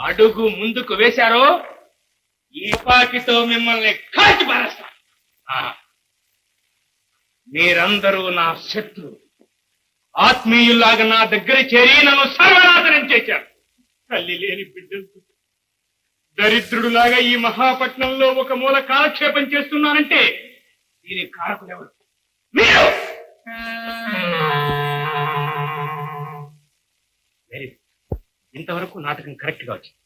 అడుగు ముందుకు వేశారో ఈ పాకితో మిమ్మల్ని కాల్చి పారేస్తా. మీరందరూ నా శత్రు ఆత్మీయుల్లాగా నా దగ్గర చేరి నన్ను సర్వనాశనం చేశారు. తల్లి లేని బిడ్డలు దరిద్రుడులాగా ఈ మహాపట్నంలో ఒక మూల కాలక్షేపం చేస్తున్నానంటే దీని కారకులు ఎవరు? మీరు. ఇంతవరకు నాటకం కరెక్ట్ గా వచ్చింది.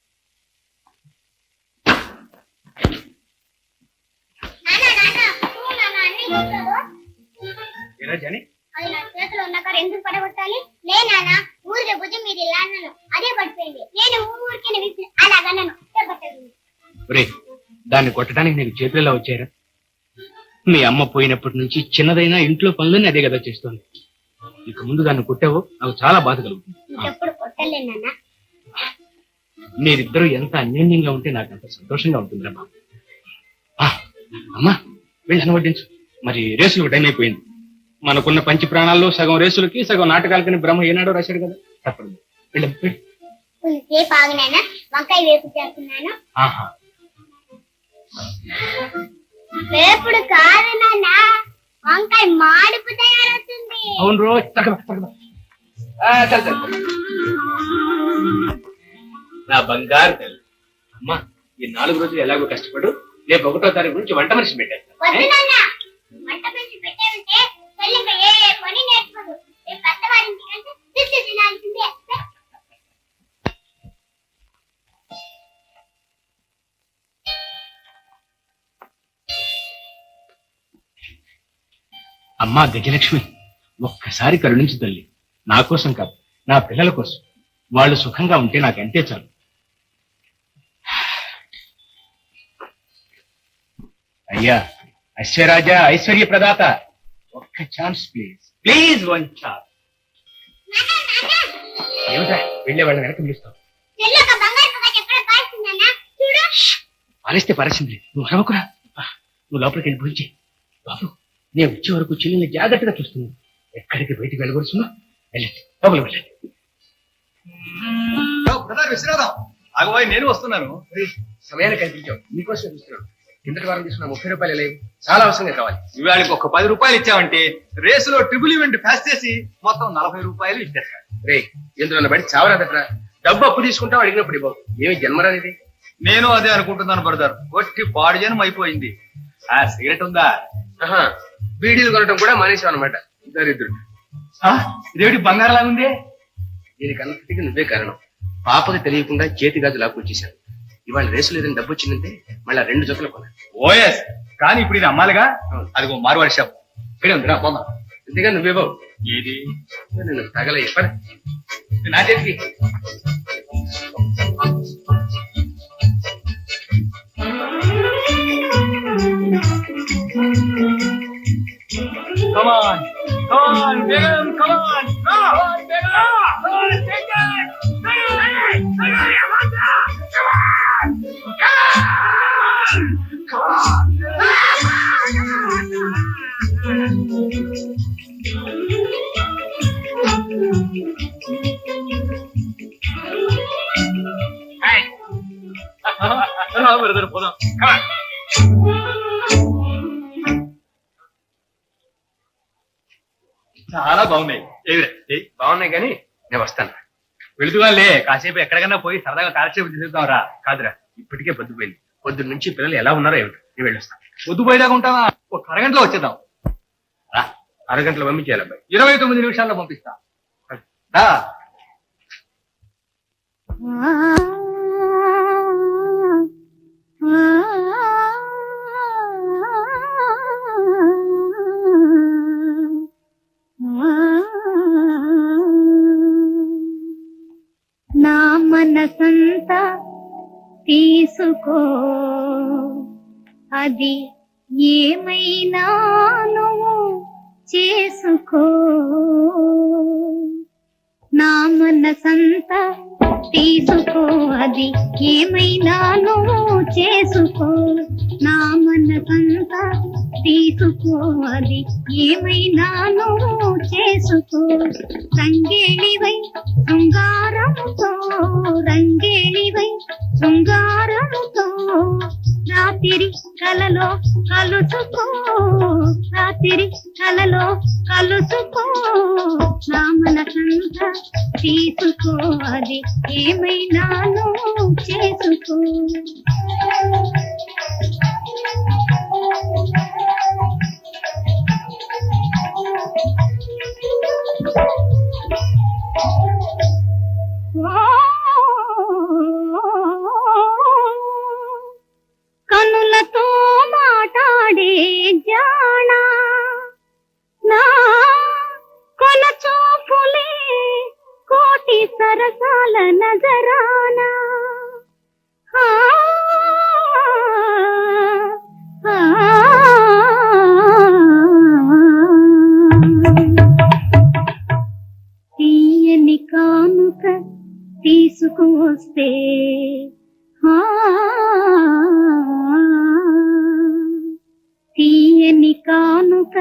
అది నా చేతిలో ఉన్న కారు ఎందుకు పడగొట్టాలి? లేనా ఊరిలో భుజం మీద ఇలా అన్నాను, అదే పడిపోయింది. నేను ఊరికే అలాగన్నాను. దాన్ని కొట్టడానికి నీకు చేతులలో వచ్చారా? మీ అమ్మ పోయినప్పటి నుంచి చిన్నదైనా ఇంట్లో పనులని అదే కదా చేస్తోంది. ఇక ముందు దాన్ని కొట్టావో నాకు చాలా బాధ కలుగుతుంది. ఎప్పుడు కొట్టలేనా? మీరిద్దరూ ఎంత అన్యోన్యంగా ఉంటే నాకు అంత సంతోషంగా ఉంటుందమ్మా. అమ్మా వెళ్ళి అనువడ్డించు. మరి రేసులు టైం అయిపోయింది. మనకున్న పంచి ప్రాణాల్లో సగం రేసులకి సగం నాటకాలకని బ్రహ్మ ఏనాడో రాశాడు కదా. తప్పదు. వంకాయ వేపు చేస్తున్నాను. వేపుడు కాదు నాన్న, వంకాయ మాడుపు తయారవుతుంది. అవును రోజు నా బంగారు తల్లి. అమ్మా ఈ 4 రోజులు ఎలాగో కష్టపడు. రేపు 1వ తారీఖు నుంచి వంట మనిషి పెట్టాను. వంట మనిషి పెట్టామంటే పెళ్ళికి ఏ పని నేర్చుకోదు. రేపు పెద్దవారింటికంటే తిట్టి తినాల్సిందే. అమ్మా గజలక్ష్మి, ఒక్కసారి కరుణించు తల్లి. నా కోసం కాదు, నా పిల్లల కోసం. వాళ్ళు సుఖంగా ఉంటే నాకు అంతే చాలు. అయ్యా అశ్వరాజా, ఐశ్వర్య ప్రదాత, ఒక్క chance please, please one chance. ఏమిటా వెళ్ళే వాళ్ళని వెనక పిలుస్తావు? పారేస్తే పారేసింది. నువ్వు అరవకురా. నువ్వు లోపలికి వెళ్ళి భోంచే. బాబు నేను వచ్చే వరకు చెల్లిని జాగ్రత్తగా చూస్తున్నాను. ఎక్కడికి బయటికి వెళ్ళవలసిందో వెళ్ళండి, లోపలికి వెళ్ళండి. అగవాయి నేను వస్తున్నాను. సమయాన్ని కనిపించావు, నీకోసం చూస్తున్నాను. కిందటి వారం తీసుకున్న 30 రూపాయలు లేవు, చాలా అవసరంగా కావాలి. ఇవాళకి ఒక 10 రూపాయలు ఇచ్చావంటే రేసులో ట్రిపుల్ ఈవెంట్ పాస్ చేసి మొత్తం 40 రూపాయలు ఇచ్చేస్తాను. రే ఎందులో బయట చావరాదట్రా. డబ్బు అప్పు తీసుకుంటావు, అడిగినప్పుడు ఇవ్వవు. ఏమి జన్మరానిది? నేను అదే అనుకుంటున్నాను బ్రదర్. ఒట్టి పాడుజనం అయిపోయింది. ఆ సిగరెట్ ఉందా? బీడీలు కొనడం కూడా మానేసావు అనమాట. దరిద్రుడు. ఇదేమిటి బంగారం లాగుంది? దీనికన్నిటికీ నువ్వే కారణం. పాపకి తెలియకుండా చేతి గాజు లాక్కొచ్చేశాను. ఇవాళ రేసు లేదని డబ్బు వచ్చిందంటే మళ్ళీ 2 జతలు కొనాలి. ఓఎస్, కానీ ఇప్పుడు ఇది అమ్మాలిగా. అదిగో మార్వాడి షాప్ ఇక్కడే ఉందిరా, పోదాం. అంతేగా నువ్వే బాబు. ఏది నేను తగల చెప్పాను నా చేతికి. Come on, come on, Begum, come on, come on, Begum, come on, take it, come on, hey, brother, పోదాం. Come on. చాలా బాగున్నాయి. బాగున్నాయి కానీ నేను వస్తాను. వెళుతుగాలే, కాసేపు ఎక్కడికన్నా పోయి సరదాగా కాలక్షేపం చేద్దాంరా. కాదురా, ఇప్పటికే పొద్దుపోయింది. పొద్దున్న నుంచి పిల్లలు ఎలా ఉన్నారో ఏమిటి. నేను వెళ్ళొస్తాను. పొద్దుపోయేదాకా ఉంటావా? ఒక అరగంటలో వచ్చేద్దాం. అరగంటలో పంపించేయాలి అబ్బాయి. 29 నిమిషాల్లో పంపిస్తా. నా మనసంతా తీసుకో, అది ఏమైనా నువ్వు చేసుకో. నా మనసంతా తీసుకో, అది ఏమైనా నువ్వు చేసుకో. నా మనసంతా తీసుకో, అది ఏమైనా నువ్వు చేసుకో. రంగేళివై శృంగారముతో, రంగేళివై కలుసుకో రాత్రి కలలో కలుసుకో నా మనసంతా తీసుకో అది ఏమైనాను చేసుకో కనులతో మాట్లాడే జానా నా కొన చూపులే కోటి సరసాల నజరానా ఆ, ఆ, తీయని కానుక తీసుకువస్తే ఆ, తీయని కానుక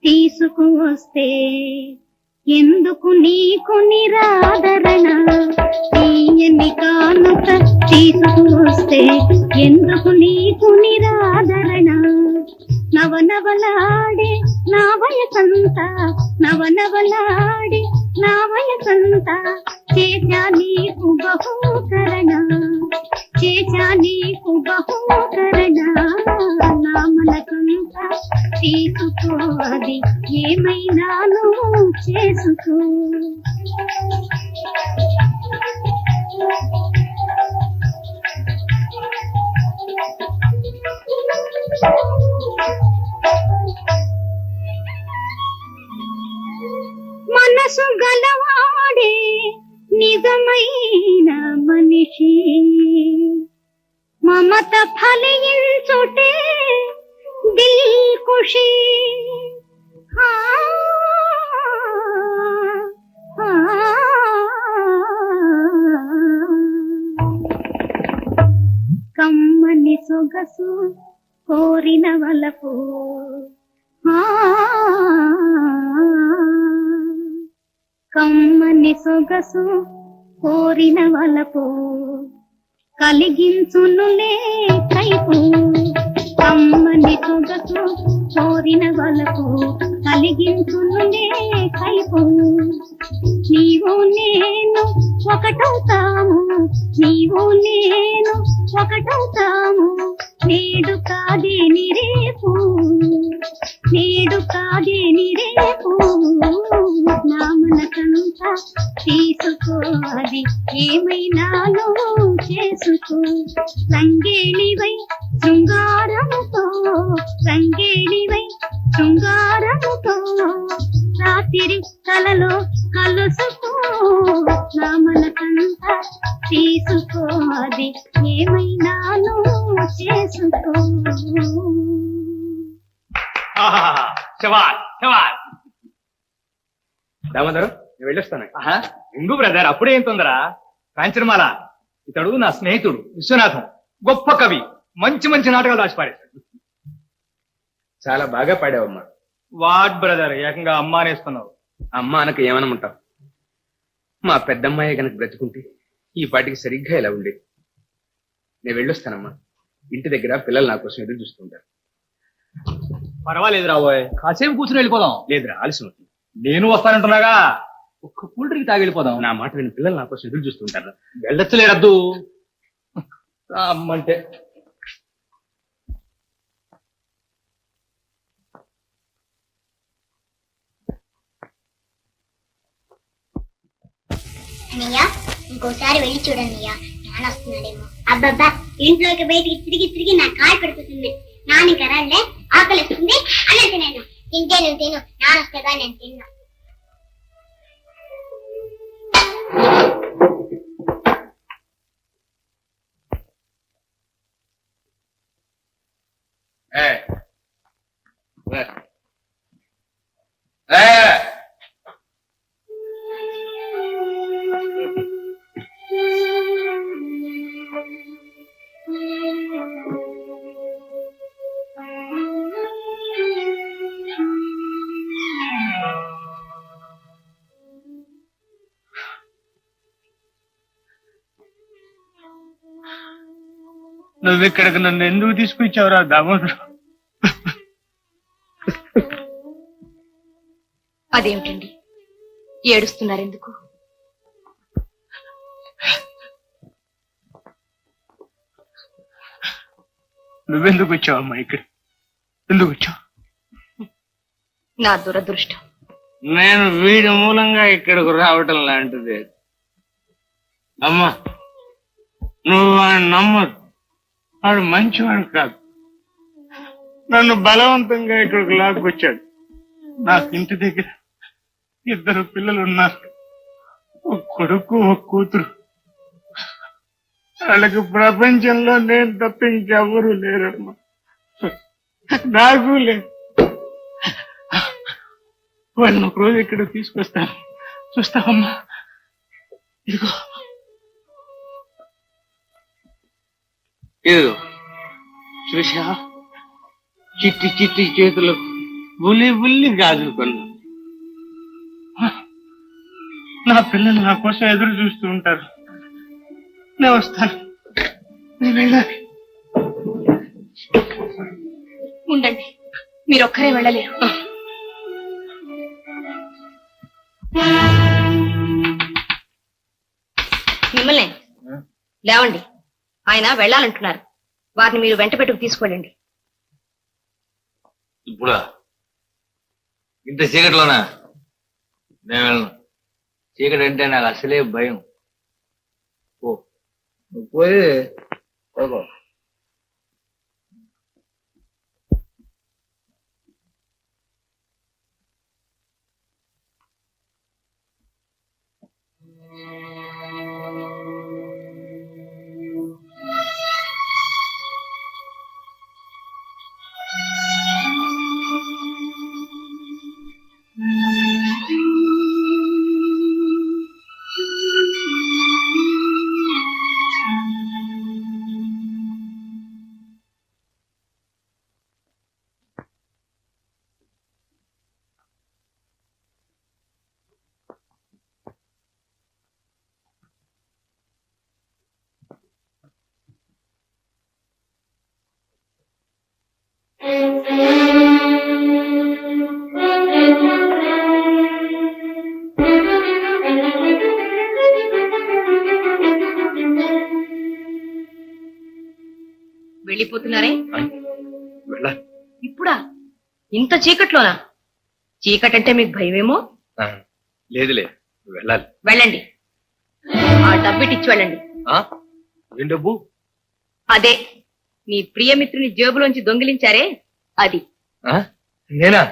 తీసుకువస్తే ఎందుకు నీకు నిరాదరణ తీయని కానుక తీసుకువస్తే ఎందుకు నీకు నిరాదరణ నవనవలాడే నా వయసంతా నవనవలాడే నా వయసంతా చేశా నీకు బహూకరణ చేశా నీకు బహూకరణ నా మనసంతా తీసుకో అది ఏమైనాను చేసుకో మనసు గలవాడే నిజమైన మనిషి మమత ఫలించుటే దిల్ ఖుషి ఆ, ఆ, కమ్మని సొగసు కోరిన వలపు ఆ, కమ్మని సొగసు కోరిన వలపు కలిగించునులే కైపు కమ్మని సొగసు కోరిన వలపు కలిగించునులే కైపు నీవు నేను ఒకటవుతాము నీవు నేను ఒకటవుతాము నేడు కాదేని రేపు నేడు కాదేని రేపు నా మనసంతా తీసుకో అది ఏమైనాను చేసుకో రంగేణివై శృంగారముతో రంగేణివై శృంగారముతో రాత్రి కలలో కలుసుకో నా మనసంతా తీసుకో అది ఏమైనాను చేసుకో శవాల్ శవాల్ దామోదరు నేను వెళ్ళొస్తాను ఇంగు బ్రదర్ అప్పుడే ఏం తొందర కాంచనమాల ఇతడు నా స్నేహితుడు విశ్వనాథం గొప్ప కవి మంచి మంచి నాటకాలు రాసి పాడేశాడు చాలా బాగా పాడావమ్మా. వాట్ బ్రదర్ ఏకంగా అమ్మ అనేస్తున్నావు అమ్మ అనక ఏమనమంటావు? మా పెద్దమ్మాయి గనక బ్రతుకుంటే ఈ పాటికి సరిగ్గా ఇలా ఉండేది. నేను వెళ్ళొస్తానమ్మా. ఇంటి దగ్గర పిల్లలు నా కోసం ఎదురు చూస్తుంటారు. పర్వాలేదు రాబోయ్ కాసేపు కూర్చుని వెళ్ళిపోదాం లేదురా, ఆలస్యం అవుతుంది. నేను వస్తానంటున్నాగా ఒక్క కూల్ డ్రింక్ తాగి వెళ్ళిపోదాం నా మాట విని పిల్లలు నా కోసం ఎదురు చూస్తుంటారు. వెళ్ళొచ్చులేరద్దు అమ్మంటే అన్నయ్య ఇంకోసారి వెళ్ళి చూడన్నయ్య నాన్న వస్తున్నాడేమో. అబ్బబ్బా ఇంట్లోకి బయటికి తిరిగి తిరిగి నా కాలు పెడుతుంది. నాన్న ఇంకా రాలే ఆకలి వస్తుంది అన్నట్టు నేను తింటే నువ్వు తిను నాన్న వస్తేగా నేను తిన్నా. నువ్వు ఇక్కడికి నన్ను ఎందుకు తీసుకొచ్చావురా దామోదరు? అదేమిటండి ఏడుస్తున్నారెందుకు? నువ్వెందుకు వచ్చావమ్మా ఇక్కడ? ఎందుకు వచ్చావు? నా దురదృష్టం. నేను వీడి మూలంగా ఇక్కడికి రావటం లాంటిది. అమ్మా, నువ్వు వాడిని నమ్మదు. వాడు మంచివాడు కాదు. నన్ను బలవంతంగా ఇక్కడికి లాక్కొచ్చాడు. నాకు ఇంటి దగ్గర 2 పిల్లలు ఉన్నారు. ఒక కొడుకు, ఒక కూతురు. వాళ్ళకి ప్రపంచంలో నేను తప్ప ఇంకెవరూ లేరమ్మా. నాకు లేదు. వాళ్ళని ఒక రోజు ఇక్కడ తీసుకొస్తాను, చూస్తావమ్మా? ఇదిగో ఇదిగో చూసా, చిట్టి చిట్టి చేతులు బుల్లి బుల్లి గాజులు కొన్నా. నా పిల్లలు నా కోసం ఎదురు చూస్తూ ఉంటారు. నేను వస్తాను, నేను వెళ్ళాలి. ఉండండి, మీరొక్కరే వెళ్ళలేరు. మిమ్మల్ని లేవండి, ఆయన వెళ్ళాలంటున్నారు. వారిని మీరు వెంట పెట్టుకు తీసుకెళ్ళండి. ఇప్పుడా? ఇంత చీకటిలోనా? నేను వెళ్ళను. చీకటి అంటే నాకు అసలే భయం. ఓ నువ్వు పోయి పడుకో. వెళ్ళిపోతున్నారే? వెళ్ళాలి. ఇప్పుడా? ఇంత చీకట్లోనా? చీకటంటే మీకు భయమేమో. లేదులే, వెళ్ళాలి. వెళ్ళండి, ఆ డబ్బిటిచ్చి వెళ్ళండి. ఏం డబ్బు? అదే మీ ప్రియమిత్రుని జేబులోంచి దొంగిలించారే అది. నేనా?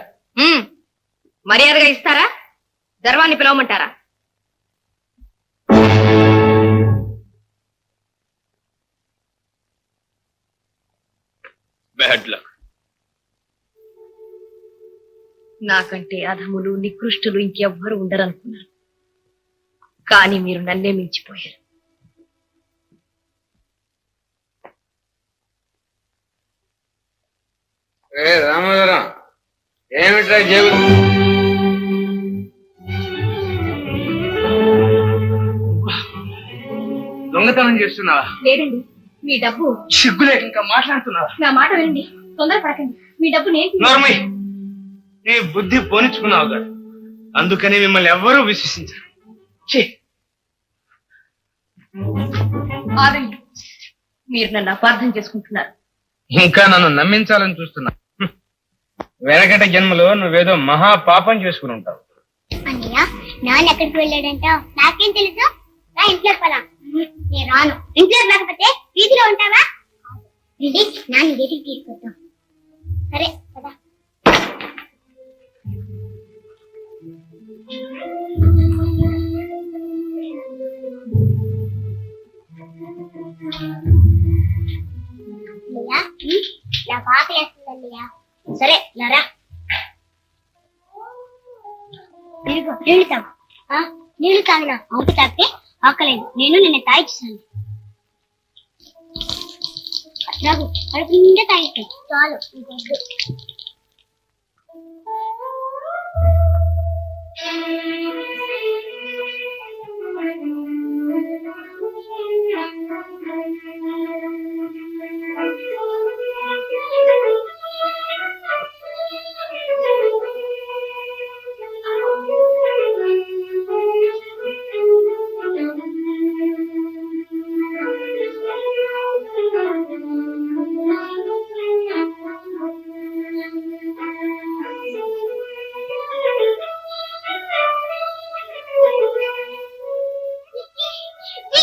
మర్యాదగా ఇస్తారా? దర్వాన్ని పిలవమంటారా? Bad luck. నాకంటే అధములు నికృష్టులు ఇంకెవ్వరు ఉండరనుకున్నాను, కానీ మీరు నన్నే మించిపోయారు. రామోదరం, ఏమిట్రా జేబు? దొంగతనం చేస్తున్నావా? లేదండి, మీ డబ్బు. సిగ్గులే ఇంకా మాట్లాడుతున్నావా? నా మాట వినండి, తొందరపడకండి. మీ డబ్బు నేను. నోర్మై, నీ బుద్ధి పోనిచ్చుకున్నావు కదా, అందుకని మిమ్మల్ని ఎవ్వరూ విశ్వసించరు. ఆగండి, మీరు నన్ను అపార్థం చేసుకుంటున్నారు. ఇంకా నన్ను నమ్మించాలని చూస్తున్నా. వెనకట జన్మలో నువ్వేదో మహా పాపం చేసుకుని ఉంటావు. అన్నయ్య, నాన్న ఎక్కడికి వెళ్ళాడంటావు? నాకేం తెలుసు? రా ఇంట్లోకి పోలా. నేను రాను. ఇంట్లోకి రాకపోతే వీధిలో ఉంటావా? నాన్న వీధికి తీసుకొద్దాం. సరే కదా. నాకు ఆకలి వేస్తుందన్నయ్య. సరే నరా, నీళ్ళు తాగు. నీళ్లు తాగినా ఆకు తాగితే ఆకలేదు. నేను నిన్న తాగిచ్చాను. నాకు కడుపు నిండా తాగిస్తాను. చాలు, ఇంకొద్దు.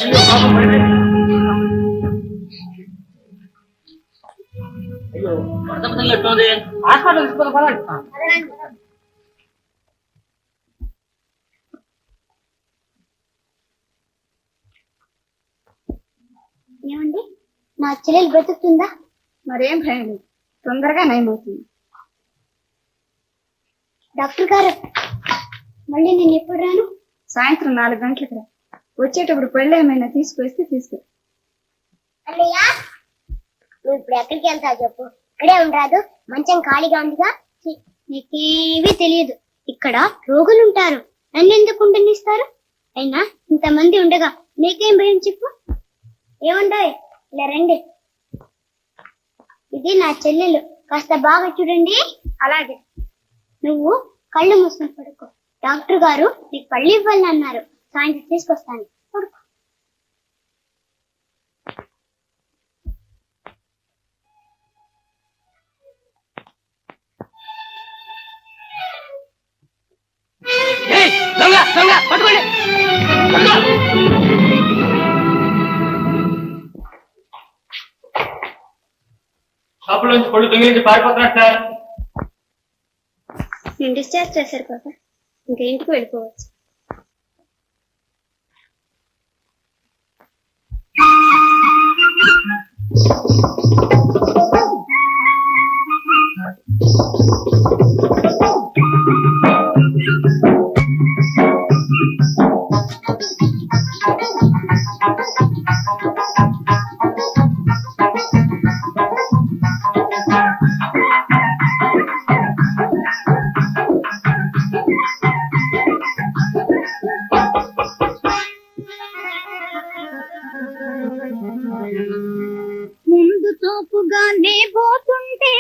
ఏమండి నా చెల్లెలు బ్రతుకుతుందా? మరేం భయం లేదు, తొందరగా నయమవుతుంది. డాక్టర్ గారు మళ్ళీ నేను ఎప్పుడు రాను? సాయంత్రం 4 గంటలకు రా. వచ్చేటప్పుడు పళ్ళు ఏమైనా తీసుకొస్తే తీసుకో. అన్నయ్య నువ్వు ఇప్పుడు ఎక్కడికి వెళ్తావు చెప్పు? ఇక్కడే ఉండరాదు? మంచం ఖాళీగా ఉందిగా. ఛీ, నీకేమీ తెలియదు. ఇక్కడ రోగులు ఉంటారు, నన్ను ఎందుకు ఉండనిస్తారు? అయినా ఇంతమంది ఉండగా నీకేం భయం చెప్పు? ఏముండవు, ఇలా రండి. ఇది నా చెల్లెలు, కాస్త బాగా చూడండి. అలాగే. నువ్వు కళ్ళు మూసుకొని పడుకో. డాక్టర్ గారు నీకు పళ్ళు ఇవ్వాలని అన్నారు, సాయంత్రం తీసుకొస్తాను. పడుకో. షాపులోంచి పళ్ళు దొంగిలించి పారిపోతున్నాడు సార్. నేను డిశ్చార్జ్ చేశారు కదా, ఇంకా ఇంటికి వెళ్ళిపోవచ్చు. ముందు తోపుగానే పోతుంటే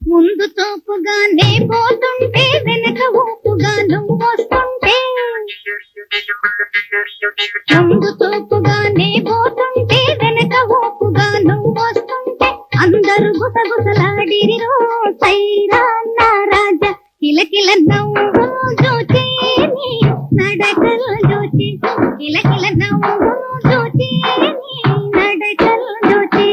ముందు తోపుగానే పోతుంటే వెనక ఊపుగా నువ్వు వస్తుంటే ముందు తోపుగానే పోతుంటే వెనక ఊపుగా నువ్వు వస్తుంటే అందరూ గుసగుసలాడిరో సైరా నా రాజా కిలకిల నవ్వు చూచి నీ నడకలు చూచి కిలకిల నవ్వు చూచి నీ నడకలు చూచి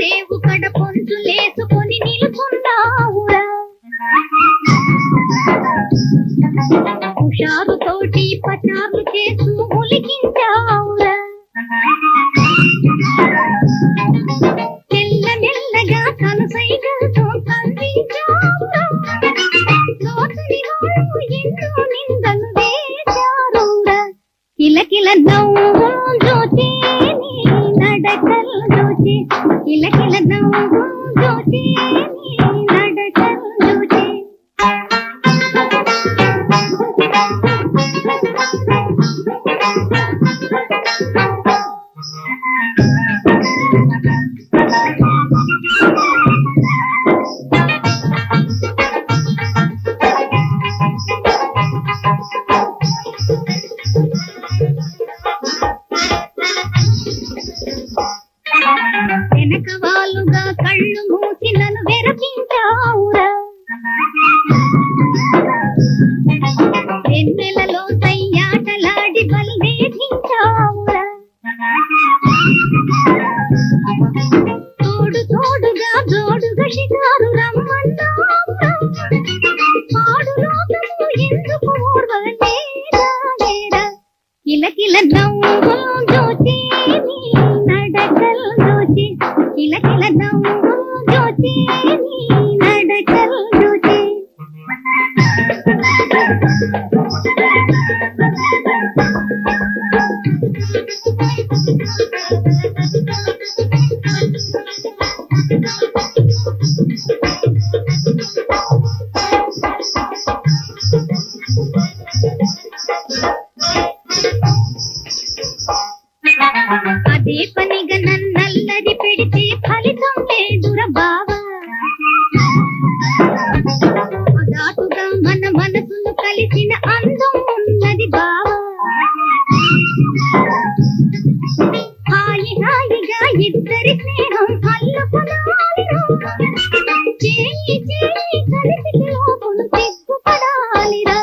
రేవు కడ పొంచులేసుకొని నిలుచున్నావురా హుషారు తోటి పచారు చేస్తూ ఉలికించావురా మెల్ల మెల్లగా కనుసైగలతో కందించావురా లోతుని వాళ్ళు ఎన్నో నిందలు వేశారురా కిలకిల నవ్వు చూచి నీ నడకలు చూచి కిలకిల నవ్వు చూచి నీ నడకలు చూచి వెనక వాళ్ళుగా కళ్ళు మూసి నన్ను వెరపించావురా వెన్నెలలో సయ్యాటలాడి బల్వేధించావురా తోడు తోడుగా జోడుగా షికారు రమ్మన్నావురా పాడు లోకము ఎందుకు ఓర్వలేరా కిలకిల నవ్వు చూచి నీ నడకలు చూచి కిలకిల నవ్వు చూచి నీ నడకలు చూచి అదే పనిగా నన్నల్లరి పెడితే చిలిపి స్నేహం అల్లుకునాలిరా చేయి చేయి కలిసి లోపును సిగ్గుపడాలిరా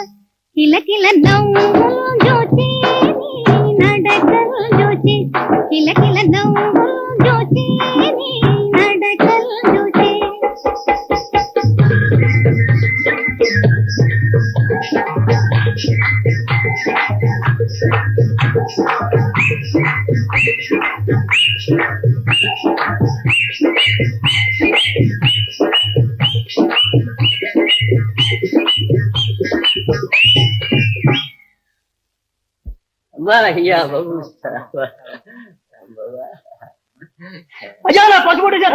కిలకిల నవ్వులు జోచి నీ నడకలు జోచి కిలకిల నవ్వులు జోచి నీ నడకలు జోచి Maria, vamos aja lah, pas muda aja,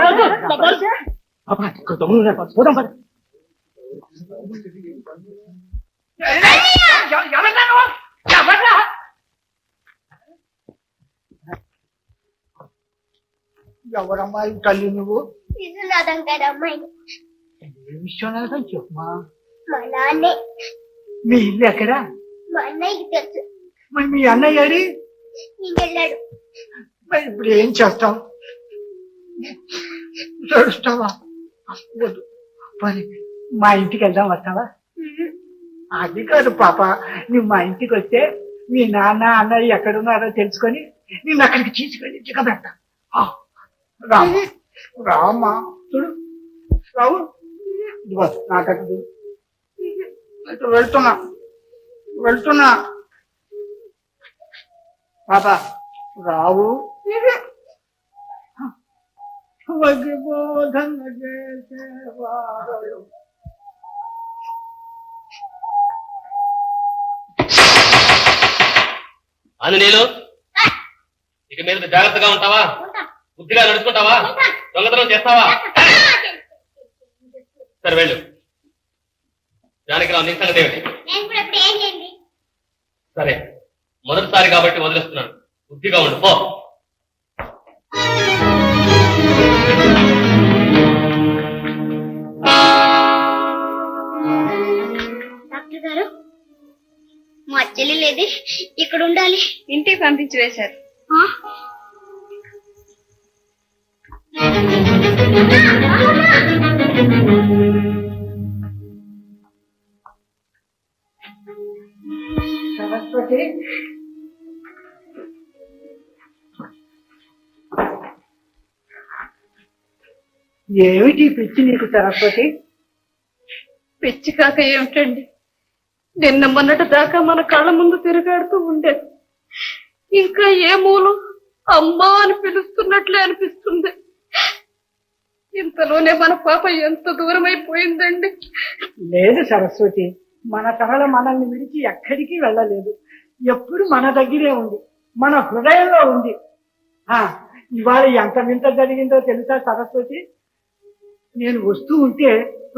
pas apa? Kau tahu nggak? Pas, potong pas. ఎవరమ్మా ఈ తల్లి నువ్వు విశ్వనాథం గారి అమ్మాయిని విశ్వనాథం చెప్పమా మా నాన్నే మీ ఇల్లు ఎక్కడా మా అన్నయ్యకి తెలుసు మరి మీ అన్నయ్య గారి ఇంకెళ్ళాడు మరి ఇప్పుడు ఏం చేస్తావు చూస్తావా వద్దు పని మా ఇంటికి వెళ్దాం వస్తావా అది కాదు పాప నువ్వు మా ఇంటికి వస్తే మీ నాన్న అన్నయ్య ఎక్కడున్నారో తెలుసుకొని నేను అక్కడికి తీసుకెళ్ళి చిక్కబెడతా రామా రామా చూడు రావు ఇదిగో నాకట్టు వెళ్తున్నా వెళ్తున్నా పాప రావు వగ్గిబోధన చేసేవాడు ఆంజనేయులు ఇక మీద జాగ్రత్తగా ఉంటావా బుద్ధిగా నడుచుకుంటావా దొంగతనం చేస్తావా సరే వెళ్ళు జానకిరావు నీ సంగతి ఏమిటి నేను కూడా ఇప్పుడు ఏం చేయండి సరే మొదటిసారి కాబట్టి వదిలేస్తున్నాను బుద్ధిగా ఉండు పో డాక్టర్ గారు మా చెల్లి లేదే ఇక్కడ ఉండాలి ఇంటికి పంపించి వేశారు సరస్వతి ఏమిటి పిచ్చి నీకు సరస్వతి పిచ్చి కాక ఏమిటండి నిన్న మొన్నటి దాకా మన కళ్ళ ముందు తిరుగాడుతూ ఉండేది ఇంకా ఏ మూలం అమ్మా అని పిలుస్తున్నట్లే అనిపిస్తుంది ఇంతలోనే మన పాప ఎంత దూరం అయిపోయిందండి లేదు సరస్వతి మన సరళ మనల్ని విడిచి ఎక్కడికి వెళ్ళలేదు ఎప్పుడు మన దగ్గరే ఉంది మన హృదయంలో ఉంది ఇవాళ ఎంత వింత జరిగిందో తెలుసా సరస్వతి నేను వస్తూ ఉంటే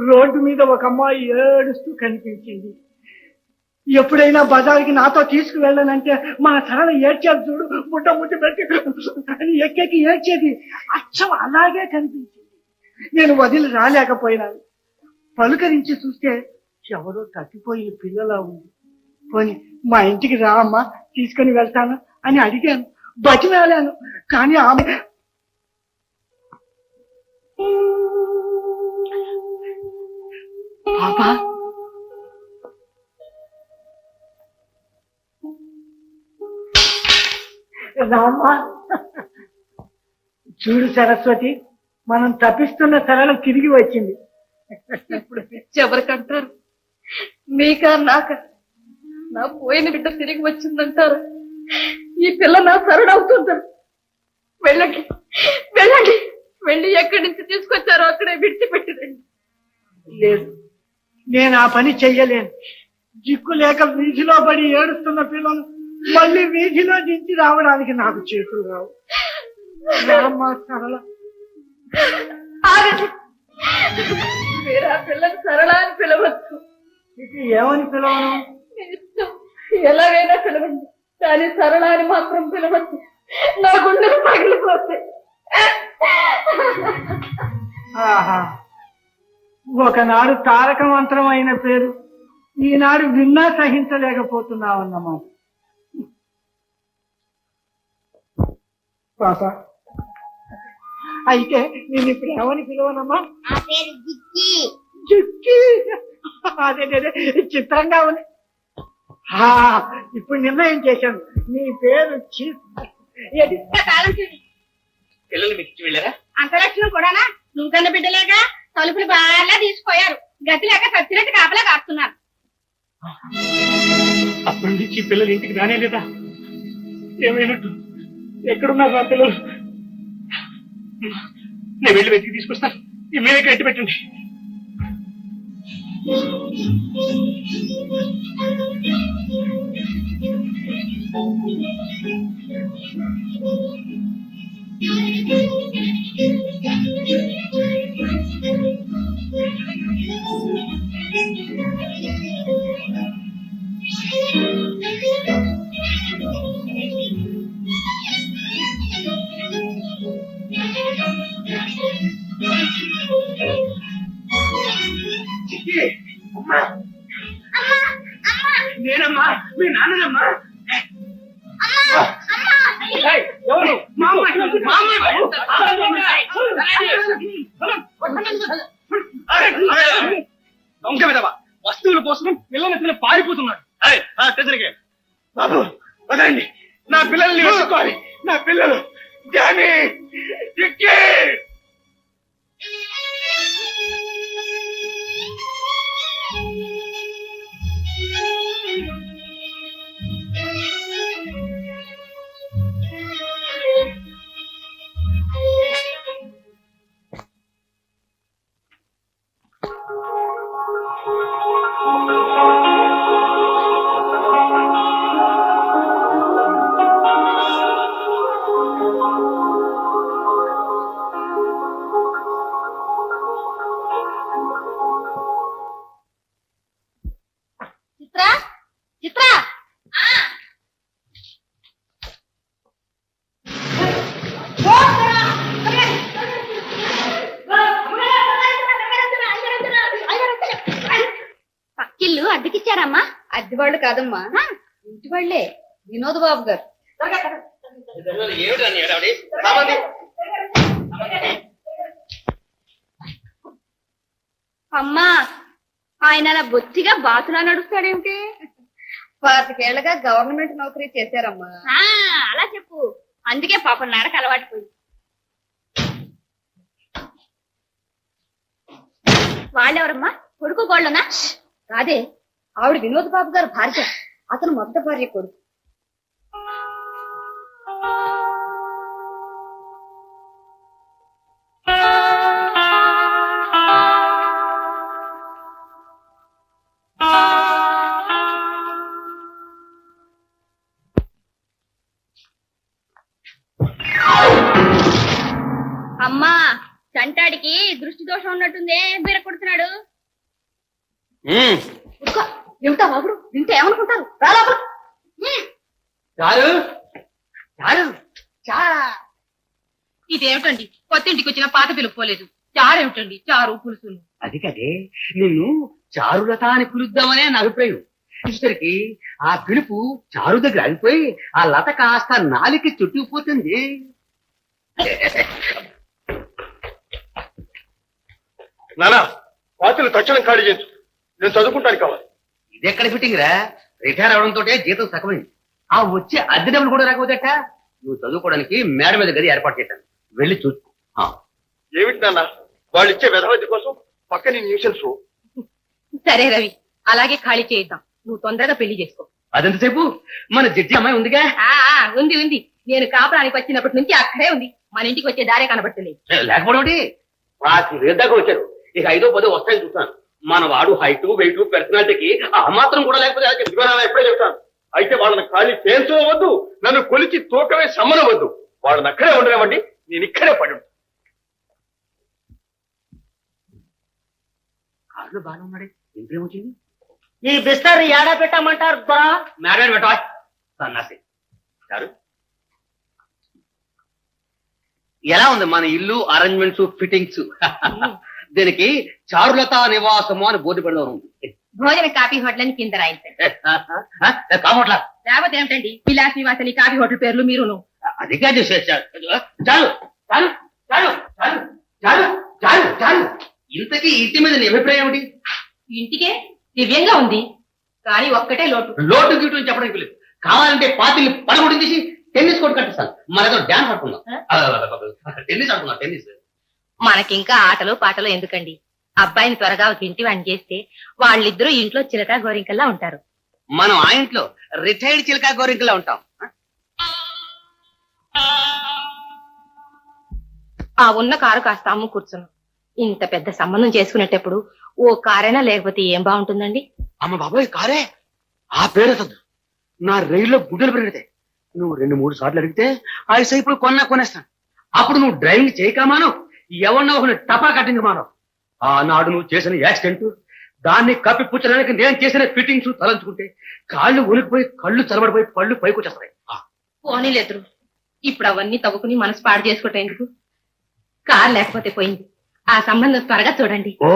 రోడ్డు మీద ఒక అమ్మాయి ఏడుస్తూ కనిపించింది ఎప్పుడైనా బజార్కి నాతో తీసుకువెళ్ళనంటే మన సరళ ఏడ్చేది చూడు ముట్ట ముట్టు పెట్టి అని ఎక్కెక్కి ఏడ్చేది అచ్చం అలాగే కనిపించింది నేను వదిలి రాలేకపోయినాను పలుకరించి చూస్తే ఎవరో తప్పిపోయిన పిల్లలా ఉంది పోని మా ఇంటికి రా అమ్మా తీసుకొని వెళ్తాను అని అడిగాను బతిమాలాను కానీ ఆమె పాపా రామ్మా చూడు సరస్వతి మనం తప్పిస్తున్న సరళ తిరిగి వచ్చింది ఇప్పుడు పిచ్చి ఎవరికంటారు మీకా నాక నా పోయిన బిడ్డ తిరిగి వచ్చిందంటారు ఈ పిల్ల నా సరళవుతుంటారు వెళ్ళండి వెళ్ళండి వెళ్ళి ఎక్కడి నుంచి తీసుకొచ్చారో అక్కడే విడిచిపెట్టిరండి లేదు నేను ఆ పని చెయ్యలేను దిక్కు లేక వీధిలో పడి ఏడుస్తున్న పిల్లలు మళ్ళీ వీధిలో దించి రావడానికి నాకు చేతులు రావు రామ్మా సరళ ఆగండి మీరు ఆ పిల్లని సరళ అని పిలవచ్చు ఇది ఏమని పిలవను ఇష్టం ఎలాగైనా పిలవండి కానీ సరళ అని మాత్రం పిలవచ్చు నా గుండెలు పగిలిపోతాయి ఆహా ఒకనాడు తారక మంత్రం అయిన పేరు ఈనాడు విన్నా సహించలేకపోతున్నావన్నమాట పాప అయితే నేను ఇప్పుడు ఏమని పిలవనమ్మా? నా పేరు జిక్కి. జిక్కి. అదే చిత్రంగా ఉంది. ఇప్పుడు నిర్ణయం చేశాను, నీ పేరు పిల్లలు మీకు ఇచ్చి వెళ్ళారా? అంతలక్షణం కూడానా? నువ్వు కన్న బిడ్డలేగా తలుపులు బాగా తీసిపోయారు. గతి లేక చచ్చినట్టు కాపలా కాస్తున్నారు. అప్పటి నుంచి ఈ పిల్లలు ఇంటికి రానే లేదా? ఏమైనట్టు? ఎక్కడున్నారు నా పిల్లలు? నేను వెళ్ళి వెతికి తీసుకొస్తాను. ఈ మీదే కట్టి పెట్టండి. నేనమ్మా, మీ నాన్ననమ్మా. ఎవరు? మా దొంగ విధవా, వస్తువుల కోసం పిల్లలు పారిపోతున్నాడు. బాబు వదండి, నా పిల్లల్ని వెతుక్కోవాలి. నా పిల్లలు జానీ, జిక్కి. చిత్రా, చిత్రా, పక్కిల్లు అద్దెకిచ్చారమ్మా? అద్దె వాళ్ళు కాదమ్మా, ఇంటి వాళ్ళే. వినోద్ బాబు గారు. అమ్మా, ఆయన అలా బొత్తిగా బాతులా నడుస్తాడేమిటి? 25 ఏళ్లుగా గవర్నమెంట్ నౌకరీ చేశారమ్మా. అలా చెప్పు. అందుకే పాపం నడక అలవాటు పోయింది. వాళ్ళెవరమ్మా? కొడుకు గోళ్ళనా? కాదే, ఆవిడ వినోద్ బాబు గారు భార్య. అతను మొదటి భార్య కొడుకు. అమ్మా, చంటాడికి దృష్టి దోషం ఉన్నట్టుందే, బీర కొడుతున్నాడు. ఏమిటా బాబుడు? వింటే ఏమనుకుంటారు? రా లోపల. చారు చారు ఇదేమిటండి, కొత్త ఇంటికి వచ్చిన పాత పిలుపుకోలేదు. చారేమిటండి, చారు పులుసులు. అది కదే, నిన్ను చారులత అని పిలుద్దామనే నా అభిప్రాయం. చూసరికి ఆ పిలుపు చారు దగ్గర ఆగిపోయి ఆ లత కాస్త నాలికి చుట్టుకుపోతుంది. నానా, పాత్రలు తక్షణం ఖాళీ చేయించు. నేను చదువుకుంటాను కావాలి. ఇది ఎక్కడ ఫిట్టింగ్ రా? రిటైర్ అవడంతో జీతం సగమైంది. ఆ వచ్చే అద్దె డబ్బులు కూడా రాకపోతేట. నువ్వు చదువుకోవడానికి మేడ మీద గది ఏర్పాటు చేశాను, వెళ్ళి చూసుకో. ఏమిటి నాన్న, వాళ్ళు ఇచ్చే వెధవద్ది కోసం పక్కని న్యూసెన్స్. సరే రవి, అలాగే ఖాళీ చేయిద్దాం. నువ్వు తొందరగా పెళ్లి చేసుకో. అదంతసేపు మన జడ్జి అమ్మాయి ఉందిగా. ఉంది ఉంది. నేను కాపురానికి వచ్చినప్పటి నుంచి అక్కడే ఉంది. మన ఇంటికి వచ్చే దారే కనబట్టలేదు. లేకపోవడం ఒకటి. 5,000 దాకా వచ్చారు. ఇక 5ో 10 వస్తాయని చూస్తాను. మన వాడు హైట్ వెయిట్ పర్సనాలిటీకి ఆ మాత్రం కూడా లేకపోతే ఎప్పుడే చెప్తాను. అయితే వాళ్ళని ఖాళీ చేయించవద్దు, నన్ను కొలిచి తూకమే సమ్మనవద్దు. వాళ్ళని అక్కడే ఉండనివ్వండి, నేను ఇక్కడే పడి ఉంటాను. కారులో బాగా ఉన్నాడే, ఇంకేమొచ్చింది? ఈ బిస్తర్ ఏడా పెట్టామంటారు? మేడం పెట్టా సన్నాసి గారు. ఎలా ఉంది మన ఇల్లు అరేంజ్మెంట్స్ ఫిట్టింగ్స్? దీనికి చారులత నివాసము అని బోర్డు పెడదాం ఉంది. భోజన కాఫీ హోటల్ అని కింద రాయించండి. కావట్లా. లేకపోతే ఏమిటండి, విలాస్ నివాసని కాఫీ హోటల్ పేర్లు మీరును. అది కాదు చాలు చాలు చాలు చాలు చాలు చాలు చాలు. ఇంతకీ ఇంటి మీద నీ అభిప్రాయం ఏమిటి? ఇంటికే దివ్యంగా ఉంది కానీ ఒక్కటే లోటు. లోటు గీటు అని చెప్పడానికి లేదు. కావాలంటే పాతిని పడగొట్టి తీసి టెన్నిస్ కోర్టు కట్టిస్తాను. మరేదో డాన్స్ ఆడుకుందాం. టెన్నిస్ ఆడుకుందాం. టెన్నిస్. మనకింకా ఆటలు పాటలు ఎందుకండి? అబ్బాయిని త్వరగా ఒక ఇంటి వాడిని చేస్తే వాళ్ళిద్దరూ ఇంట్లో చిలక గోరింకల్లా ఉంటారు. మనం ఆ ఇంట్లో రిటైర్డ్ చిలకా గోరింకలా ఉంటాం. ఆ ఉన్న కారు కాస్త అమ్ము కూర్చున్నాం. ఇంత పెద్ద సంబంధం చేసుకునేటప్పుడు ఓ కారైనా లేకపోతే ఏం బాగుంటుందండి? అమ్మ బాబోయ్ కారే ఆ పేరు అసలు నా రైల్లో గుడ్డలు పెరిగితే నువ్వు 2-3 సార్లు అడిగితే ఆ సైపులు కొనేస్తాను. అప్పుడు నువ్వు డ్రైవింగ్ చేయకమాను ఎవరినో ఒకరిని టపా కట్టింది మానవు. ఆనాడు నువ్వు చేసిన యాక్సిడెంట్ దాన్ని కప్పిపుచ్చడానికి నేను చేసిన ఫిట్టింగ్స్ తలంచుకుంటే కాళ్ళు ఉనికిపోయి కళ్ళు చలబడిపోయి పళ్ళు పైకి వచ్చేస్తాయి. పోనీలేదురు, ఇప్పుడు అవన్నీ తవ్వుకుని మనసు పాడు చేసుకోవటం ఎందుకు? కారు లేకపోతే పోయింది. ఆ సంబంధం త్వరగా చూడండి. ఓ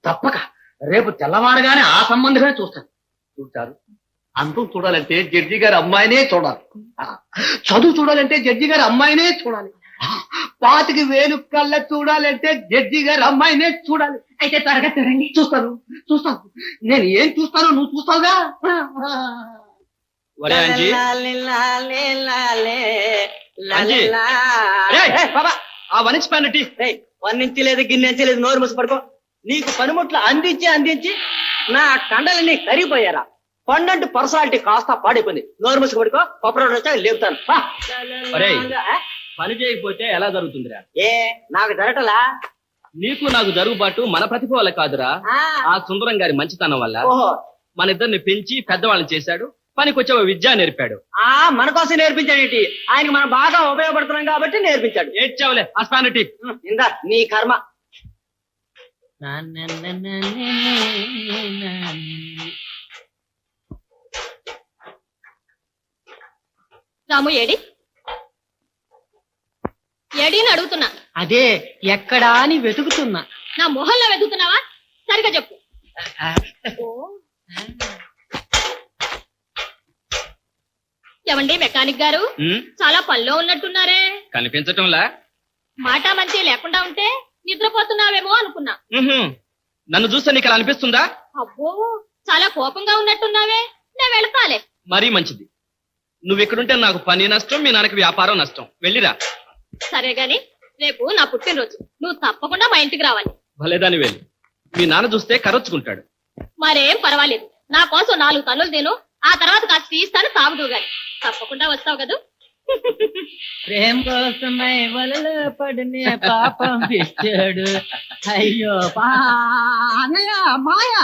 తప్పక రేపు తెల్లవారుగానే ఆ సంబంధమే చూస్తాను. చూస్తారు అంతం చూడాలంటే జడ్జి గారి అమ్మాయినే చూడాలి. చదువు చూడాలంటే జడ్జి గారి అమ్మాయినే చూడాలి. 25,000 కళ్ళ చూడాలంటే జడ్జి గారి అమ్మాయినే చూడాలి. అయితే త్వరగా చూడండి. చూస్తాను చూస్తాను. నేను ఏం చూస్తానో నువ్వు చూస్తావుగా. ఆ వనించి వర్ణించలేదు గిన్నెంచలేదు నోరు మూసి పడుకో. నీకు పనిముట్లు అందించి అందించి నా కండలన్నీ కరిగిపోయారా? పండంటి పర్సనాలిటీ కాస్త పాడైపోయింది. నోరు మూసి పడుకో. కొప్పరోడు వచ్చా లేపుతాను. పని చేయకపోతే ఎలా జరుగుతుందిరా? ఏ నాకు జరగటలా? నీకు నాకు జరుగుబాటు మన ప్రతిభ వల్ల కాదురా, ఆ సుందరం గారి మంచితనం వల్ల. ఓహో, మన ఇద్దరిని పెంచి పెద్దవాళ్ళని చేశాడు, పనికొచ్చే విద్య నేర్పాడు. మన కోసం నేర్పించాడు. ఆయనకి మనం బాగా ఉపయోగపడుతున్నాం కాబట్టి నేర్పించాడు. ఏడ్చావులే అస్పానిటీ. ఇందా నీ కర్మ. రాము ఏడి ఏడీని అడుగుతున్నా. అదే ఎక్కడా అని వెతుకుతున్నా. నా మొహంలో వెతుకుతున్నావా? సరిగా చెప్పు. ఏమండి మెకానిక్ గారు, చాలా పనిలో ఉన్నట్టున్నారే. కనిపించటంలా? మాట మంచి లేకుండా ఉంటే నిద్రపోతున్నావేమో అనుకున్నా. నన్ను చూస్తే నీకు అలా అనిపిస్తుందా? అబ్బో, చాలా కోపంగా ఉన్నట్టున్నావే. నేను వెళతాలే. మరీ మంచిది. నువ్వు ఎక్కడుంటే నాకు పని నష్టం, మీ నాన్నకి వ్యాపారం నష్టం. వెళ్ళిరా. సరే గాని రేపు నా పుట్టినరోజు, నువ్వు తప్పకుండా మా ఇంటికి రావాలి. భలేదాని వెళ్ళి. మీ నాన్న చూస్తే కరొచ్చుకుంటాడు. మరేం పర్వాలేదు, నా కోసం 4 తన్నులు తిను, ఆ తర్వాత కాస్త తీస్తాను తాగుదు గాని. తప్పకుండా వస్తావు కదూ? ప్రేమ కోసమై వలలో పడినే పాపం ఇచ్చాడు. అయ్యో మాయా.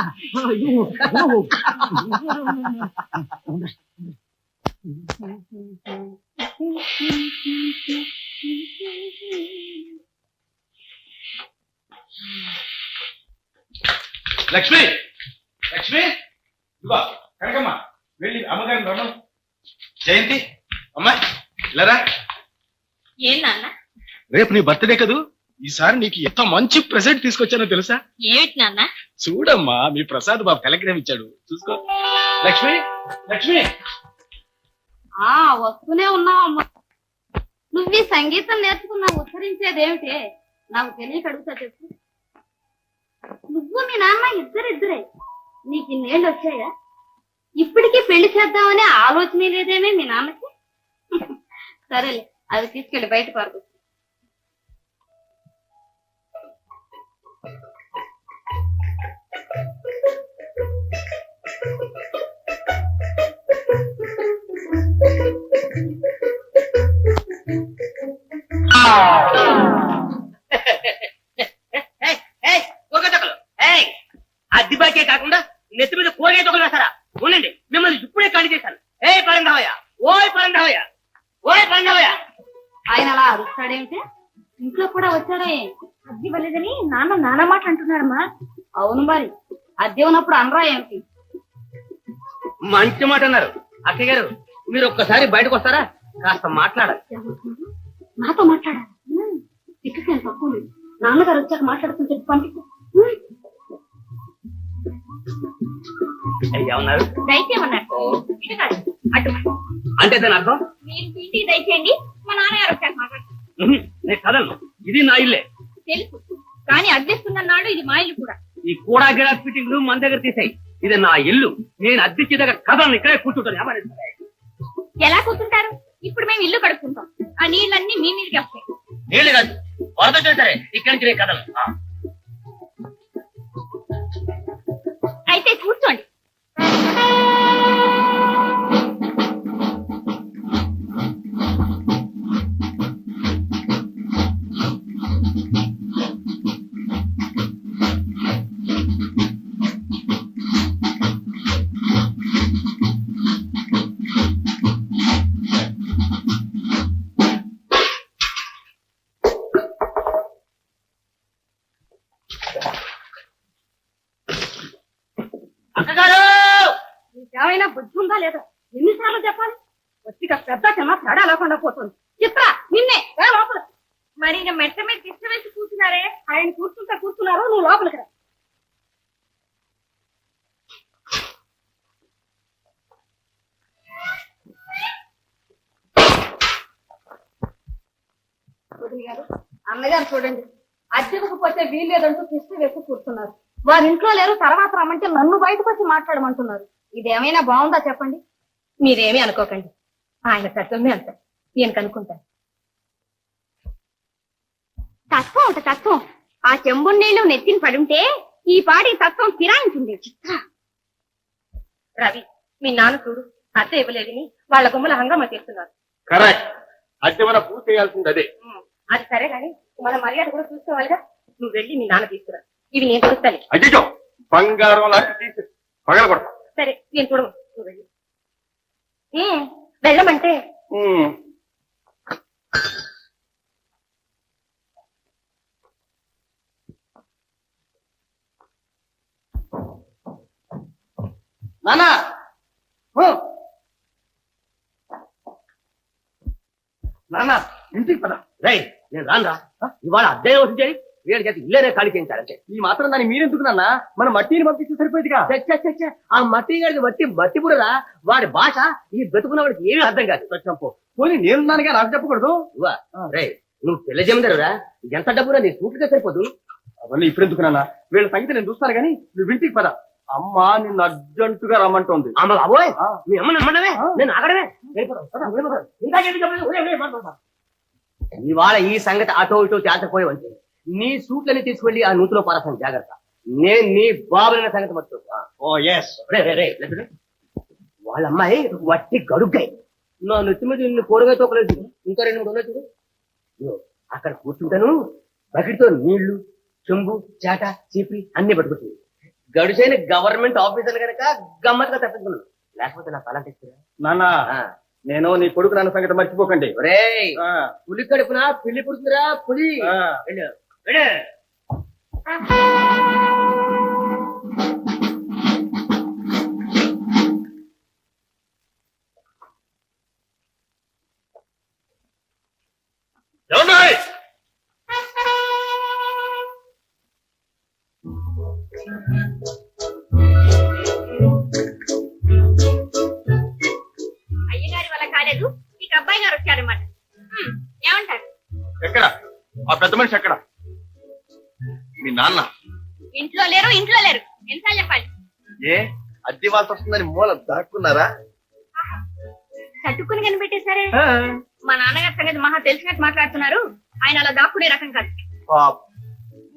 లక్ష్మి లక్ష్మి ఇదిగో కనకమ్మ వెళ్ళి అమ్మగారిని రమ్మ. జయంతి అమ్మాయి ఇలారా. ఏం నాన్న? రేపు నీ బర్త్డే కదూ, ఈసారి నీకు ఎంత మంచి ప్రెసెంట్ తీసుకొచ్చానో తెలుసా? ఏమిటి నాన్న? చూడమ్మా, మీ ప్రసాద్ బాబు టెలిగ్రామ్ ఇచ్చాడు, చూసుకో. లక్ష్మి లక్ష్మి వస్తూనే ఉన్నావమ్మా. నువ్వు ఈ సంగీతం నేర్చుకున్నావు, ఉచ్చరించేదేమిటే? నాకు తెలియక అడుగుతా చెప్పు. నువ్వు మీ నాన్న ఇద్దరే. నీకు ఇన్నేళ్ళు వచ్చాయా? ఇప్పటికీ పెళ్లి చేద్దామనే ఆలోచనే లేదేమే మీ నాన్నకి? సరేలే, అది తీసుకెళ్లి బయట పార్కు. అద్దె బాకే కాకుండా నెత్తి మీద కోగే తొక్కలు వేస్తారా? ఉండండి, మిమ్మల్ని ఇప్పుడే ఖాళీ చేశాను. పరంధావయ్య, ఓయ్ పరంధావయ్య, ఓయ్ పరంధావయ్య. ఆయన అలా అరుస్తాడేమిటి? ఇంట్లో కూడా వచ్చాడే. అద్దె ఇవ్వలేదని నాన్న మాట అంటున్నాడమ్మా. అవును మరి, అద్దె ఉన్నప్పుడు అనరా ఏమిటి? మంచి మాట అన్నారు. అక్కయ్య గారు, మీరు ఒక్కసారి బయటకు వస్తారా? కాస్త మాట్లాడాలి. నాతో మాట్లాడాలి. ఇక్కడికి తక్కువ లేదు. నాన్నగారు వచ్చాక మాట్లాడుతూ చెప్పి పంపించు. ఏమన్నారు? దయచేయమన్నారు. అటు అంటే దాని అర్థం మీరు ఇంటికి దయచేయండి, మా నాన్నగారు వచ్చాక మాట్లాడతారు. నేను కదలను. ఇది నా ఇల్లే. తెలుసు, కానీ అద్దెస్తున్న నాడు ఇది మా ఇల్లు కూడా. ఈ కూడా గిడా ఫిట్టింగ్లు మన దగ్గర తీసాయి. ఇది నా ఇల్లు, నేను అద్దెచ్చి దగ్గర కథలను ఇక్కడే కూర్చుంటాను. ఎలా కూర్చుంటారు? ఇప్పుడు మేము ఇల్లు కడుక్కుంటాం, ఆ నీళ్ళన్నీ మీ మీదకి వస్తాయి. నీళ్ళు కాదు, వరద చేశారే ఇక్కడి నుంచి కథలు. అయితే కూర్చోండి. ఏమైనా బుద్ధి ఉందా లేదా? ఎన్నిసార్లు చెప్పాలి? వచ్చి పెద్ద చిన్న తేడా లేకుండా పోతుంది. చిత్ర, నిన్నే లోపల. మరి మెట్ట మీద తిష్ట వేసి కూర్చున్నారే, ఆయన కూర్చుంటే కూర్చున్నారు, నువ్వు లోపలికి రా. గారు, అన్నగారు చూడండి, అద్దెకు పోతే వీల్లేదంటూ తిష్ట వేసి కూర్చున్నారు. వారి ఇంట్లో లేరు, తర్వాత రమ్మంటే నన్ను బయటకు వచ్చి మాట్లాడమంటున్నారు. ఇదేమైనా బాగుందా చెప్పండి? మీరేమీ అనుకోకండి, ఆయన తత్వమే అంత. ఈయనకు అనుకుంటాను. తత్వం ఒక తత్వం. ఆ చెంబు నీళ్లు నెత్తిని పడుంటే ఈ పాడి తత్వం ఫిరాయించింది. చిత్ర, రవి, మీ నాన్న చూడు, అద్దె ఇవ్వలేదని వాళ్ళ గుమ్మల హంగామా చేస్తున్నారు. కరెక్ట్, అద్దె మన పూర్తి చేయాల్సింది అదే. అది సరే గాని మన మర్యాద కూడా చూసుకోవాలిగా. నువ్వు వెళ్ళి మీ నాన్న తీసుకురా, ఇవి నేను చూస్తాను. అయ్యో, బంగారం లాంటి తీసి పగల కొడతా. సరే, నేను చూడము, నువ్వు వెళ్ళి. వెళ్ళమంటే నానా నాన్న ఇంటికి పద. రై, నేను రానురా. ఇవాళ అద్దె వచ్చి వీడి చేతి ఇల్లేనే ఖాళీ చేయించాలంటే ఈ మాత్రం దాన్ని మీరెందుకు నాన్న? మన మట్టిని పంపించి సరిపోయిందిగా. ఆ మట్టి గారికి మట్టి బుర్రరా. వాడి భాష ఈ బ్రతుకున్న వాడికి ఏమీ అర్థం కాదు. చెప్పు, పోనీ నేనున్నానుగా, నాకు చెప్పకూడదు. రే, నువ్వు పెళ్లి జమీందారురా, ఎంత డబ్బురా నీ సూట్గా సరిపోదు. అవన్నీ ఇప్పుడు ఎందుకు నాన్న? వీళ్ళ సంగతి నేను చూస్తాను గానీ నువ్వు ఇంటికి పద. అమ్మ నిన్ను అర్జెంటుగా రమ్మంటోంది. అమ్మ బాబోయ్, మీ అమ్మ నమ్మడమే, నేను ఆగడమే. ఇవాళ ఈ సంగతి అటో ఇటో చేతపోయేవంటే నీ సూట్లని తీసుకెళ్లి ఆ నూతిలో పారసాను. జాగ్రత్త, నేను నీ బాబులైన సంగతి మొత్తం. ఓ ఎస్. వాళ్ళ అమ్మాయి వట్టి గడుగ్గాయి. నా నెత్తి మీద ఇన్ని కూరగాయ తోకలేదు, ఇంకా 2-3 ఉన్నాయి చూడు. అక్కడ కూర్చుంటాను, బకెట్తో నీళ్లు, చెంబు, చేట, చీపి అన్ని పట్టుకుంటుంది. గడుసైన గవర్నమెంట్ ఆఫీసర్ కనుక గమ్మత్తుగా తప్పించుకున్నాను, లేకపోతే నా తల తెచ్చురా. నాన్న, నేను నీ కొడుకు నాన్న సంగతి మర్చిపోకండి. పులి కడుపున పిల్లి పుడుతుందిరా, పులి. అయ్యగారి వల్ల కాలేదు, నీకు అబ్బాయి గారు వచ్చారన్నమాట. ఏమంటారు? ఎక్కడ ఆ పెద్ద మనిషి? ఎక్కడ మీ నాన్న? ఇంట్లో లేరు, ఇంట్లో లేరు. ఎన్నిసార్లు చెప్పాలి? ఏ అద్దె వాళ్ళ వస్తుందని మూల దాక్కున్నారా? చట్టుకుని కనిపెట్టేశారే. మా నాన్నగారి సంగతి మహా తెలిసినట్టు మాట్లాడుతున్నారు. ఆయన అలా దాక్కునే రకం కాదు.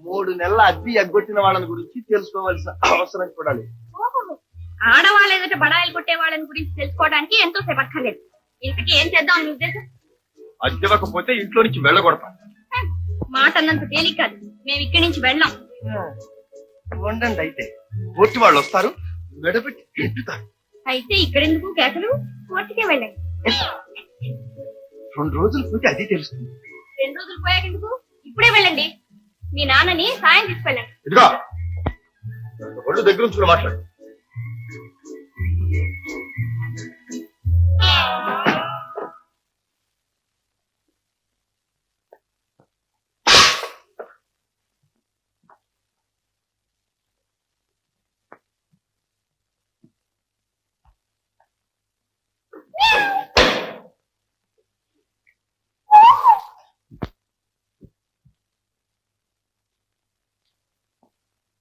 3 నెలల అద్దె ఎగ్గొట్టిన వాళ్ళని గురించి తెలుసుకోవాల్సిన అవసరం చూడాలి. ఆడవాళ్ళ ఎదుట బడాయిలు కొట్టే వాళ్ళని గురించి తెలుసుకోవడానికి ఎంతో సేపు అక్కర్లేదు. ఇంతకీ ఏం చేద్దాం అని ఉద్దేశం? అద్దెవ్వకపోతే ఇంట్లో నుంచి వెళ్ళగొడతాం. మాట అన్నంత తేలిక కాదు. మేము ఇక్కడి నుంచి వెళ్ళాం. ఉండండి, అయితే కోర్టు వాళ్ళు వస్తారు, మెడపెట్టి ఎట్టుతారు. అయితే ఇక్కడెందుకు కేకలు? కోర్టుకే వెళ్ళండి. 2 రోజులు పోతే అది తెలుస్తుంది. 2 రోజులు పోయాకెందుకు? ఇప్పుడే వెళ్ళండి. మీ నాన్నని సాయం తీసుకెళ్ళండి. ఇదిగో ఒళ్ళు దగ్గర ఉంచుకుని మాట్లాడు.